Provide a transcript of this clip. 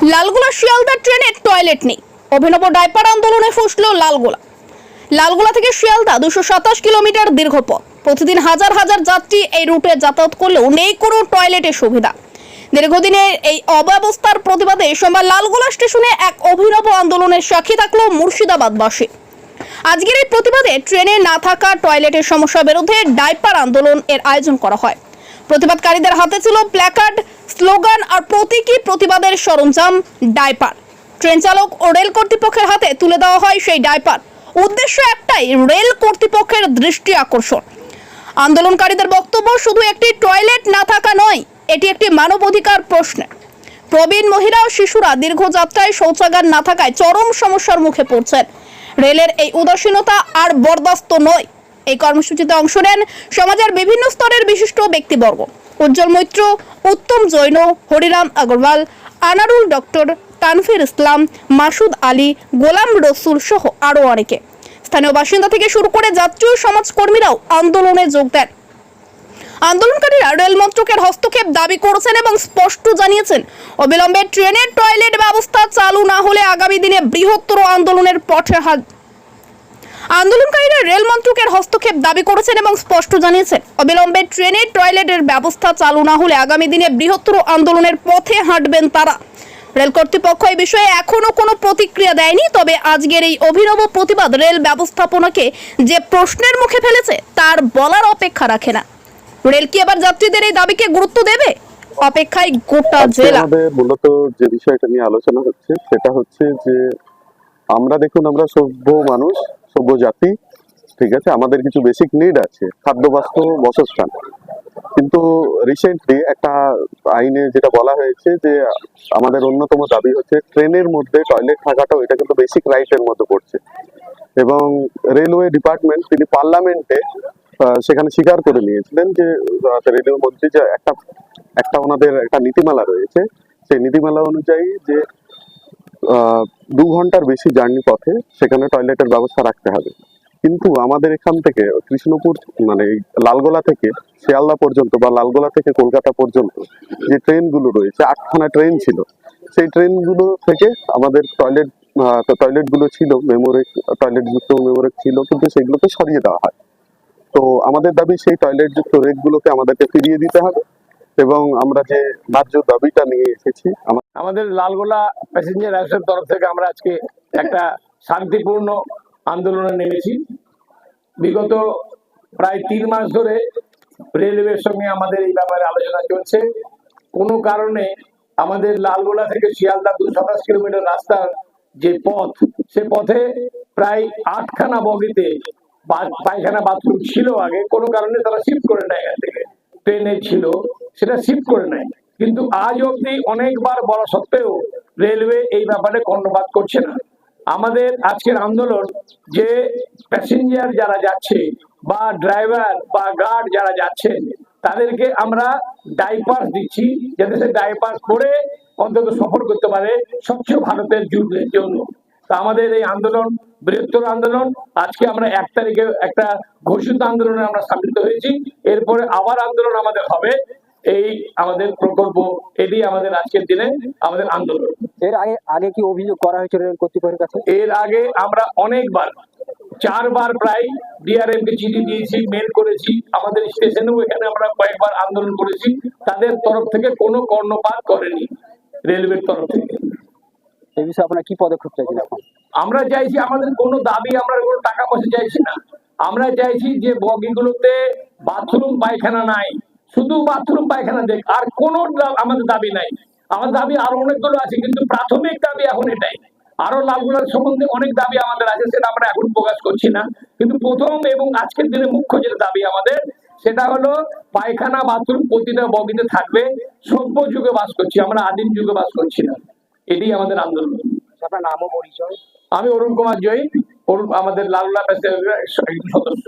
লালগোলা শিয়ালদা ট্রেনে টয়লেট নেই, অভিনব ডাইপার আন্দোলনে ফুঁসল লালগোলা। লালগোলা থেকে শিয়ালদা 227 কিলোমিটার দীর্ঘ পথ। প্রতিদিন হাজার হাজার যাত্রী এই রুটে যাতায়াত করলেও নেই কোনো টয়লেটের সুবিধা। দীর্ঘদিনের এই অব্যবস্থার প্রতিবাদে সোমবার লালগোলা স্টেশনে এক অভিনব আন্দোলনের সাক্ষী থাকলো মুর্শিদাবাদবাসী। আজকের এই প্রতিবাদে ট্রেনে না থাকা টয়লেটের সমস্যার বিরুদ্ধে ডাইপার আন্দোলন এর আয়োজন করা হয়। প্রতিবাদকারীদের হাতে ছিল প্ল্যাকার্ড, স্লোগান আর প্রতীকী প্রতিবাদের সরঞ্জাম ডাইপার। ট্রেন চালক ও রেল কর্তৃপক্ষের হাতে তুলে দেওয়া হয় সেই ডাইপার। উদ্দেশ্য একটাই, রেল কর্তৃপক্ষের দৃষ্টি আকর্ষণ। আন্দোলনকারীদের বক্তব্য, শুধু একটি টয়লেট না থাকা নয়, এটি একটি মানবাধিকার প্রশ্ন। প্রবীণ মহিলা ও শিশুরা দীর্ঘ যাত্রায় শৌচাগার না থাকায় চরম সমস্যার মুখে পড়ছেন। রেলের এই উদাসীনতা আর বরদাস্ত নয়। এই কর্মসূচিতে অংশ নেন সমাজের বিভিন্ন স্তরের বিশিষ্ট ব্যক্তিবর্গ। উজ্জ্বল মৈত্র, উত্তম জৈন, হরিরাম আগরওয়াল, আনারুল ডক্টর, তানফির ইসলাম, মাসুদ আলী, গোলাম রসুল সহ আরও অনেকে। স্থানীয় বাসিন্দা থেকে শুরু করে যাত্রী ও সমাজকর্মীরাও আন্দোলনে যোগ দেন। আন্দোলনকারীরা রেল মন্ত্রকের হস্তক্ষেপ দাবি করেছেন এবং স্পষ্ট জানিয়েছেন, অবিলম্বে ট্রেনের টয়লেট ব্যবস্থা চালু না হলে আগামী দিনে বৃহত্তর আন্দোলনের পথে আন্দোলনকারীরা রেল মন্ত্রকের হস্তক্ষেপ দাবি করেছেন এবং স্পষ্ট জানিয়েছেন, অবিলম্বে ট্রেনের টয়লেটের ব্যবস্থা চালু না হলে আগামী দিনে বৃহত্তর আন্দোলনের পথে হাঁটবেন তারা। রেল কর্তৃপক্ষ এই বিষয়ে এখনো কোনো প্রতিক্রিয়া দেয়নি। তবে আজকের এই অভিনব প্রতিবাদ রেল ব্যবস্থাপনাকে যে প্রশ্নের মুখে ফেলেছে তার বলার অপেক্ষা রাখে না। রেল কি এবার যাত্রীদের এই দাবিকে গুরুত্ব দেবে? অপেক্ষায় গোটা জেলা। মূলত যে বিষয়টা নিয়ে আলোচনা হচ্ছে সেটা হচ্ছে যে আমরা দেখুন, আমরা সভ্য মানুষ, সভ্য জাতি, ঠিক আছে, আমাদের কিছু বেসিক নিড আছে, খাদ্য, বস্ত্র, বাসস্থান। কিন্তু রিসেন্টলি একটা আইনে যেটা বলা হয়েছে যে আমাদের অন্যতম দাবি হচ্ছে ট্রেনের মধ্যে টয়লেট থাকাটাও এটা কিন্তু বেসিক রাইটের মধ্যে পড়ছে। এবং রেলওয়ে ডিপার্টমেন্ট তিনি পার্লামেন্টে সেখানে স্বীকার করে নিয়েছিলেন যে রেলওয়ে মন্ত্রী যে একটা ওনাদের একটা নীতিমালা রয়েছে, সেই নীতিমালা অনুযায়ী যে 2 ঘন্টার বেশি জার্নি পথে সেখানে টয়লেটের ব্যবস্থা রাখতে হবে। কিন্তু আমাদের এখান থেকে কৃষ্ণপুর মানে লালগোলা থেকে শিয়ালদা পর্যন্ত বা লালগোলা থেকে কলকাতা পর্যন্ত যে ট্রেনগুলো রয়েছে, 8খানা ট্রেন ছিল, সেই ট্রেনগুলো থেকে আমাদের টয়লেটগুলো ছিল মেমোরিক, টয়লেট যুক্ত মেমোরিক ছিল, কিন্তু সেগুলোকে সরিয়ে দেওয়া হয়। তো আমাদের দাবি সেই টয়লেট যুক্ত রেকগুলোকে আমাদেরকে ফিরিয়ে দিতে হবে। এবং আমরা যে ন্যায্য দাবিটা নিয়ে এসেছি, আমাদের লালগোলা প্যাসেঞ্জার অ্যাসোসিয়েশনের তরফ থেকে আমরা আজকে একটা শান্তিপূর্ণ আন্দোলনে নেমেছি। বিগত প্রায় 3 মাস ধরে রেলওয়ের সঙ্গে আমাদের এই ব্যাপারে আলোচনা চলছে। কোনো কারণে আমাদের লালগোলা থেকে শিয়ালদা 227 কিলোমিটার রাস্তার যে পথ, সে পথে প্রায় 8খানা বগিতে পায়খানা বাথরুম ছিল আগে, কোনো কারণে তারা শিফট করে নেয়। এখান থেকে ট্রেনে ছিল, সেটা শিফট করে নেয়। কিন্তু আজ অবধি অনেকবার বলা সত্ত্বেও রেলওয়ে এই ব্যাপারে কর্ণপাত করছে না। আমাদের আজকের আন্দোলন যে প্যাসেঞ্জার যারা যাচ্ছে বা ড্রাইভার বা গার্ড যারা যাচ্ছেন তাদেরকে আমরা ডাইপার দিচ্ছি, যাতে সে ডাইপার পরে অন্তত সফর করতে পারে স্বচ্ছ ভারতের যুগের জন্য। তা আমাদের এই আন্দোলন বৃহত্তর আন্দোলন। আজকে আমরা 1 তারিখে একটা ঘোষিত আন্দোলনে আমরা সামিল হয়েছি। এরপরে আবার আন্দোলন আমাদের হবে। এই আমাদের প্রকল্প, এটি আমাদের আজকের দিনে আমাদের আন্দোলন। এর আগে কি অভিযোগ করা হয়েছিল রেল কর্তৃপক্ষের কাছে? এর আগে আমরা অনেকবার 4 বার প্রায় ডিআরএম কে চিঠি দিয়েছি, মেল করেছি। আমাদের স্টেশনেও এখানে আমরা কয়েকবার আন্দোলন করেছি। তাদের তরফ থেকে কোনো কর্ণপাত করেনি রেলওয়ের তরফ থেকে। এই বিষয়ে আপনারা কি পদক্ষেপ চাইছেন এখন? আমরা চাইছি, আমাদের কোনো দাবি, আমরা কোনো টাকা পয়সা চাইছি না। আমরা চাইছি যে বগিগুলোতে বাথরুম পায়খানা নাই, শুধু বাথরুম পায়খানা দেখ, আর কোনো আমাদের দাবি নাই। আমাদের দাবি আরো অনেকগুলো আছে, কিন্তু প্রাথমিক দাবি এখন এটাই। আরো লালগোলার সম্বন্ধে অনেক দাবি আমাদের আছে, সেটা আমরা এখন প্রকাশ করছি না। কিন্তু প্রথম এবং আজকের দিনে মুখ্য যেটা দাবি আমাদের, সেটা হলো পায়খানা বাথরুম প্রতিটা বগিতে থাকবে। সভ্য যুগে বাস করছি আমরা, আদিম যুগে বাস করছি না। এটি আমাদের আন্দোলন। আপনার নাম ও পরিচয়? আমি অরুণ কুমার জৈন, আমাদের লালগোলা প্যাসেঞ্জার সদস্য।